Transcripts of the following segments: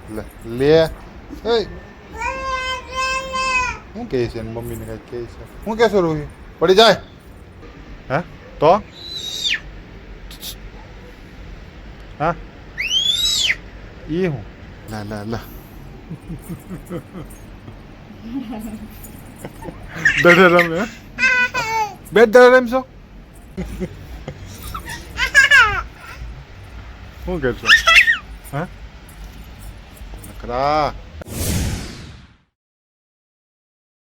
લે લે એ શું કહે છે મમ્મીને કંઈક કહે છે શું કહેશો રોહી પડી જાય હે તો હા એ હું ના ના ના દડે રમે બેટ દડે રમશો શું કે છો હા નકરા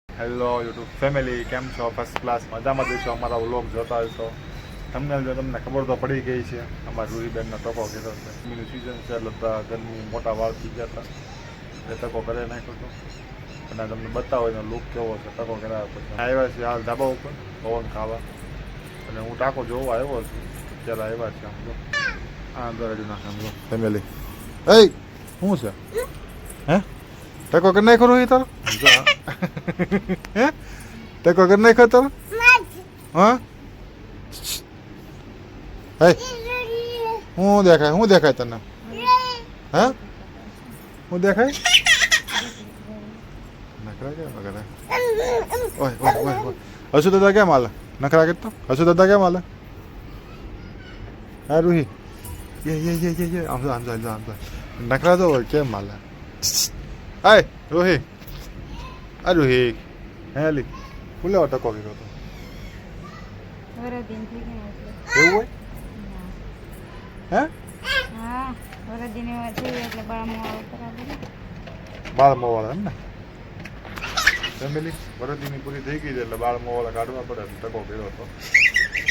હેલો યુટ્યુબ ફેમિલી કેમ છો ફર્સ્ટ ક્લાસ મજામાં જઈશો અમારા વ્લોગ જોતા હશો તમને જો તમને ખબર તો પડી ગઈ છે અમારા રૂહીબેનનો ટકો કીધો છે ગરમીનું સિઝન છે એટલે ગરમી મોટા વાળ થઈ ગયા હતા એટલે ટકો કરી નાખ્યો હતો અને તમને બતાવો એનો લુક કેવો છે ટકો કરાવ્યા પછી આવ્યા છે હાલ ધાબા ઉપર પવન ખાવા અને હું ટાંકો જોવા આવ્યો છું અત્યારે આવ્યા છે આમ જો આ અંદર હજુ નાખે આમ જો ફેમિલી એ શું છે હે ટકો કરી નાખ્યો રોહી તારો હે ટકો કરી નાખ્યો તારો હા હે શું દેખાય તને હા શું દેખાય નખરા કેમ કરે ઓય ઓય ઓય ઓય હસુ દાદા કેમ હાલે નખરા કરતો હસુ દાદા કેમ હાલે હા રૂહી યે આમ નખરા તો કેમ હાલે હાય રોહી આ રોહી હે લી ફૂલે ટકો કર્યો તો એવું હોય હે હા વરદીને થઈ એટલે બાળ મોવાળા એમ ને ફેમિલી વરદીની પૂરી થઈ ગઈ છે એટલે બાળ મોવાળા કાઢવા પડે ટકો કર્યો હતો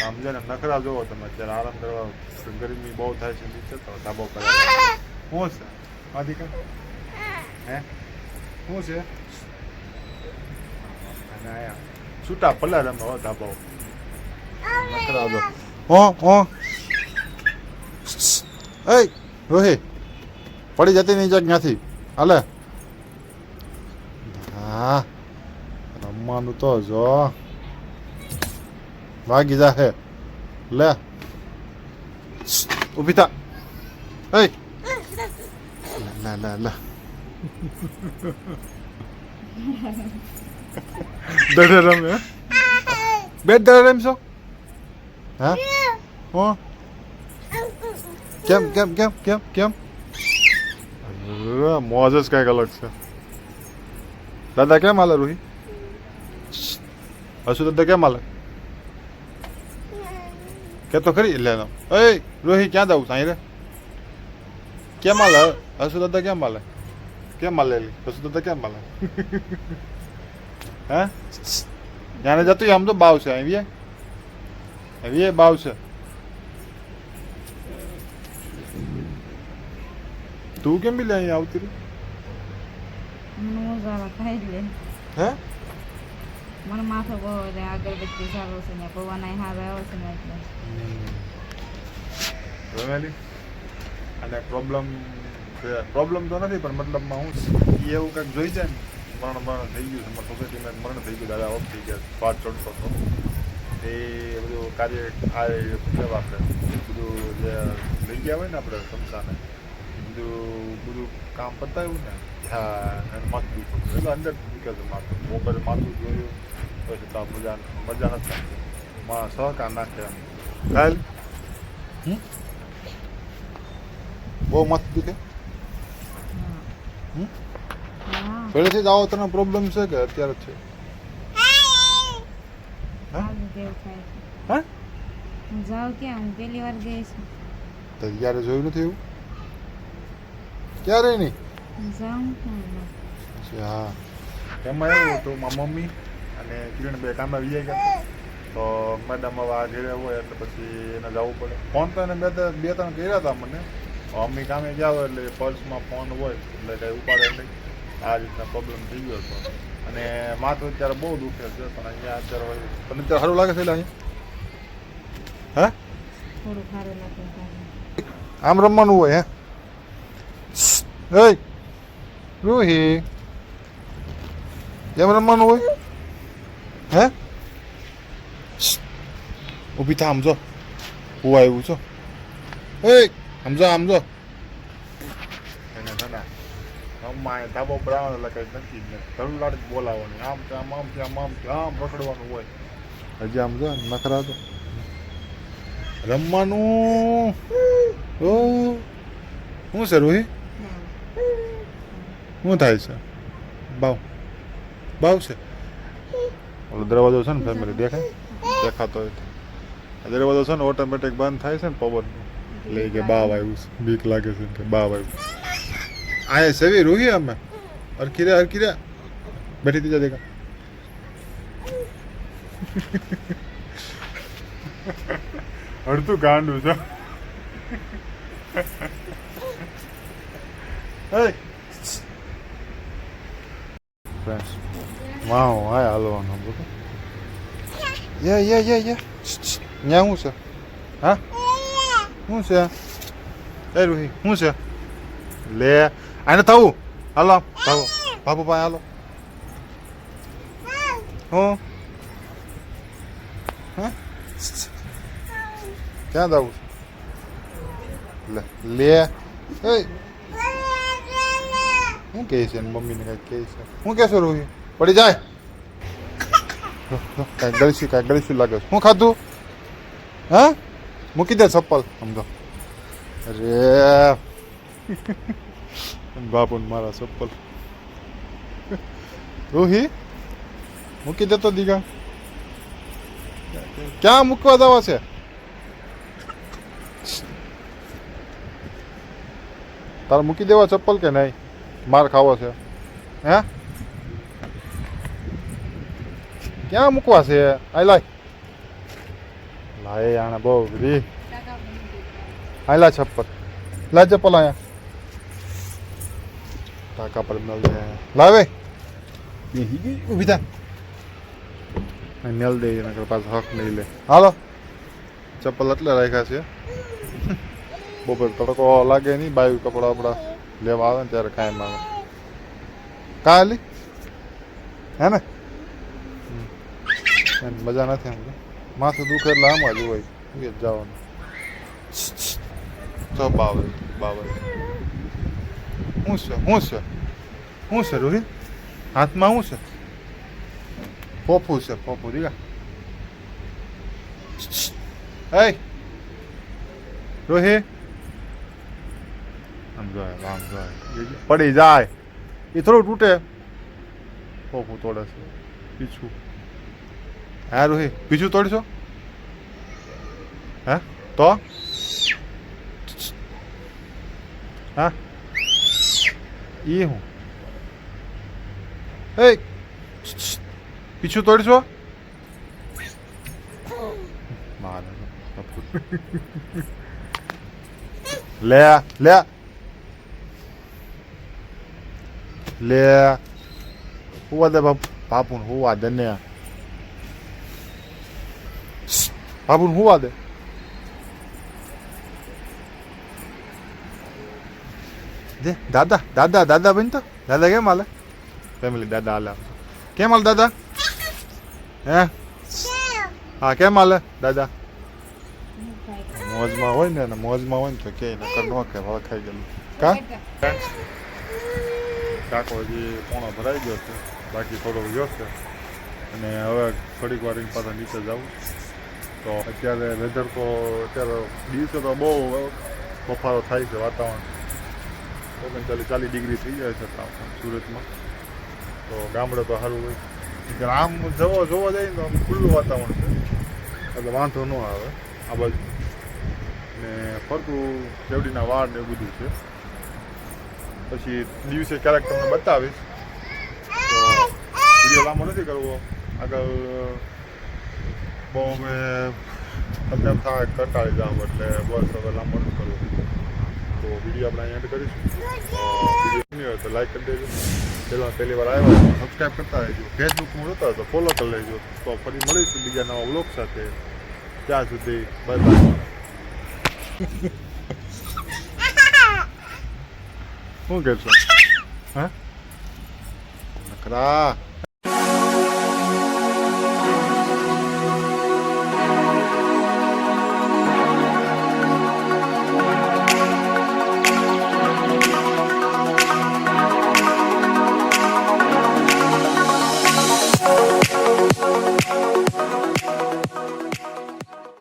આમ છે ને નખરા જોવો તમે અત્યારે આરામ કરવા ગરમી બહુ થાય છે નીચે તો ધાબો કરે શું છે આદિકા હે શું છે અને આયા છૂટા પલ્લા રમે હો ધાબો નખરા જો હો એ રોહી પડી જતી નહીં જાગ ત્યાંથી હાલે હા રમવાનું તો જો ભાગી જાહે લે ઊભી થા એ લા દડે રમે બેટ દડે રમશો હા હો કેમ મોજ જ કઈક અલગ છે દાદા કેમ હાલે રૂહી હસુ દાદા કેમ હાલે કે તો ખરી લે એ રોહી ક્યાં જવું સાંઈ રે કેમ હાલે હસુ દાદા કેમ હાલે હસુ દાદા કેમ હાલે હે જાણે જતું આમ તો બાવ છે આવી બાવ છે તું કેમ બી લે અહીંયા આવતી રહી હે મને માથો બહુ અગરબત્તી ચાલુ છે ને પવન હાવ આવ્યો છે ને એટલે ફેમિલી અને પ્રોબ્લેમ તો નથી પણ મતલબમાં હું એવું કંઈક જોઈ જાય ને મરણ થઈ ગયું છે સોસાયટીમાં મરણ થઈ ગયું દાદા ઓફ થઈ ગયા સ્વાદ ચડતો હતો એ બધું કાર્ય આ કેવા આપણે બધું જે લઈ ગયા હોય ને આપણે શમશાને બધું કામ પતાવ્યું ને હા માથું દુખતું એટલે અંદર દુખે છે માથું મોબાઈલ માથું જોયું પછી તો મજા નથી આવતી માં સહકાર નાખે કાલ બહુ મસ્ત દુખે પહેલેથી જ આવો તને પ્રોબ્લેમ છે કે અત્યારે છે હા જાઉં ક્યાં હું પહેલી વાર ગઈ છું તો ક્યારે જોયું નથી એવું ક્યારે નહીં જાઉં હા એમાં એવું હતું મારા મમ્મી અને કિરણ બે કામે વી ગયા તો મેડમ હવે આ ઘેરે હોય એટલે પછી એને જવું પડે ફોન તો એને બે ત્રણ કર્યા હતા મને મમ્મી કામે ગયા હોય એટલે પર્સમાં ફોન હોય એટલે કંઈ ઉપાડે નહીં આ રીતના પ્રોબ્લેમ થઈ ગયો હતો અને માથું અત્યારે બહુ દુખે છે પણ અહીંયા અત્યારે હોય તમને અત્યારે સારું લાગે છે એટલે અહીંયા હે થોડું સારું લાગે આમ રમવાનું હોય હે એ રૂહી એમ રમવાનું હોય હે ઊભી થા સમજો હું આવ્યું છો એ સમજો અમાય ધાબો પર આવે એટલે કંઈ નક્કી જ નહીં ધરુલાડ જ બોલાવવાની આમ છે આમ આમ છે આમ આમ છે આમ રખડવાનું હોય હજી આમ જો નખરા તો રમવાનું ઓ શું છે રોહી શું થાય છે બાવ બાવ છે ઓલો દરવાજો છે ને ફેમિલી દેખાય દેખાતો હોય તો દરવાજો છે ને ઓટોમેટિક બંધ થાય છે ને પવન એટલે કે બાવ આવ્યું છે બીક લાગે છે કે બાવ આવ્યું આ સેવી રોહી અમે અરકી રે બેઠી તીજા દેખા અડધું ગાંડું છે વાહ હાય હાલવાનું બધું યા ન્યા શું છે હા શું છે એ રૂહી શું છે લે આને થવું હાલો બાબુ પાસે હાલો હું હા ક્યાં જવું લે લે એ શું કહે છે મમ્મીને કાંઈક કહે છે શું કહેશો રોહી પડી જાય કાંઈ ગળસી લાગે છે શું ખાધું હા મૂકી દે ચપ્પલ સમજો અરે બાપુ મારા ચપ્પલ રોહી મૂકી દેતો દીગા ક્યાં મૂકવા જવા છે તારે મૂકી દેવા ચપ્પલ કે નહીં માર ખાવો છે હે ક્યાં મૂકવા છે આઈ લાય આને બહુ બધી આઈ લા ચપ્પલ લા ચપ્પલ આયા ટાકા પર મેલ દે લાવે ઊભી થા મેલ દે એના પાસે હક નહીં લે હાલો ચપ્પલ એટલે રાખ્યા છે બપોર તડકો લાગે નહીં બાયું કપડા બપડા લેવા આવે ને ત્યારે કાયમ આવે કાલી હે ને મજા નથી આમ માથું દુખે એટલે આમ જ હોય જવાનું તો બાવર શું છે રોહિત હાથમાં શું છે પોપું દીગા હે રોહિત આમ જાય પડી જાય એ થોડું તૂટે પોપું તોડે છે પીછું હા રોહિત પીછું તોડશો હે તો હા એ હું એ પીછું તોડશો લે હુવા દે બાપુ હુવા દે ને બાપુ હુવા દે દાદા બનતો દાદા કેમ હાલે ફેમિલી દાદા હાલે કેમ હાલ દાદા હે હા કેમ હાલે દાદા મોજમાં હોય ને મોજમાં હોય ને તો કે નકર ન કે વળખાઈ ગયેલું કા કાકો હજી પોણો ભરાઈ ગયો છે બાકી થોડો ગયો છે અને હવે થોડીક વાર પાછા નીચે જવું તો અત્યારે વેધર તો અત્યારે દિવસે તો બહુ બફારો થાય છે વાતાવરણ 39-40 ડિગ્રી થઈ જાય છે સુરતમાં તો ગામડે તો સારું હોય આમ જોવા જાય ને આમ ખુલ્લું વાતાવરણ છે એટલે વાંધો ન આવે આ બાજુ ને ફરતું શેવડીના વાળ ને એવું બધું છે પછી દિવસે ક્યારેક તમને બતાવીશ તો વિડીયો લાંબો નથી કરવો આગળ બહુ અમે તમને એમ થાય કંટાળી જાવ એટલે બસ હવે લાંબો નથી કરવો તો વિડીયો આપણે અહીંયા કરીશું વિડીયો નહીં હોય તો લાઈક કરી દેજો પહેલી વાર આવ્યા સબસ્ક્રાઈબ કરતા રહેજો ફેસબુકમાં જોતા હોય તો ફોલો કરી લેજો તો ફરી મળીશું બીજા નવા વ્લોગ સાથે ત્યાં સુધી બાય બાય શું કહેશો હા નકરા